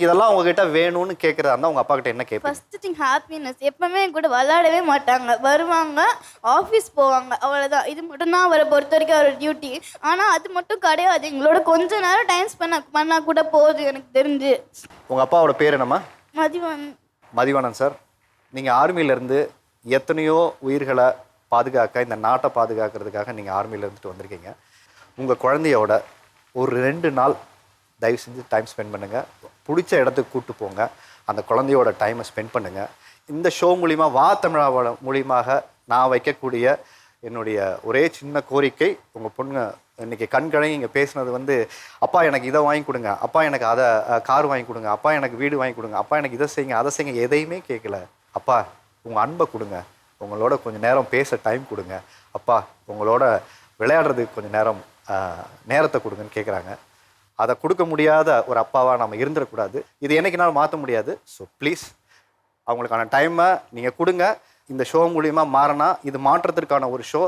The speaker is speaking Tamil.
இதெல்லாம் உங்ககிட்ட வேணும்னு கேட்கறதா இருந்தா உங்க அப்பா கிட்ட என்ன கேட்பீங்க? First thing happiness. எப்பவுமே என் கூட விளையாடவே மாட்டாங்க. வருவாங்க, ஆஃபீஸ் போவாங்க, அவ்வளோதான். இது மட்டும்தான் அவரை பொறுத்த வரைக்கும் அவர் டியூட்டி. ஆனால் அது மட்டும் கிடையாது. எங்களோட கொஞ்ச நேரம் டைம் பண்ணா கூட போதும் எனக்கு தெரிஞ்சு. உங்க அப்பாவோட பேர் என்னம்மா? மதிவன். மதிவாணன் சார். நீங்கள் ஆர்மியிலேருந்து எத்தனையோ உயிர்களை பாதுகாக்க, இந்த நாட்டை பாதுகாக்கிறதுக்காக நீங்கள் ஆர்மியில் இருந்துட்டு வந்திருக்கீங்க. உங்கள் குழந்தையோட ஒரு 2 நாள் தயவு செஞ்சு டைம் ஸ்பெண்ட் பண்ணுங்கள். பிடிச்ச இடத்துக்கு கூப்பிட்டு போங்க. அந்த குழந்தையோட டைமை ஸ்பெண்ட் பண்ணுங்கள். இந்த ஷோ மூலிமா வா தமிழாவோட மூலியமாக நான் வைக்கக்கூடிய என்னுடைய ஒரே சின்ன கோரிக்கை, உங்கள் பொண்ணு இன்றைக்கி கண்கழங்கி இங்கே பேசுனது வந்து, அப்பா எனக்கு இதை வாங்கி கொடுங்க, அப்பா எனக்கு அதை கார் வாங்கி கொடுங்க, அப்பா எனக்கு வீடு வாங்கி கொடுங்க, அப்பா எனக்கு இதை செய்யுங்க அதை செய்யுங்க, எதையுமே கேட்கல. அப்பா உங்கள் அன்பை கொடுங்க, உங்களோட கொஞ்சம் நேரம் பேச டைம் கொடுங்க, அப்பா உங்களோட விளையாடுறதுக்கு கொஞ்சம் நேரத்தை கொடுங்கன்னு கேட்குறாங்க. அதை கொடுக்க முடியாத ஒரு அப்பாவாக நம்ம இருந்துடக்கூடாது. இது என்னைக்குனாலும் மாற்ற முடியாது. ஸோ ப்ளீஸ் அவங்களுக்கான டைமை நீங்கள் கொடுங்க. இந்த ஷோ மூலியமா மாறினா இது மாற்றத்திற்கான ஒரு ஷோ.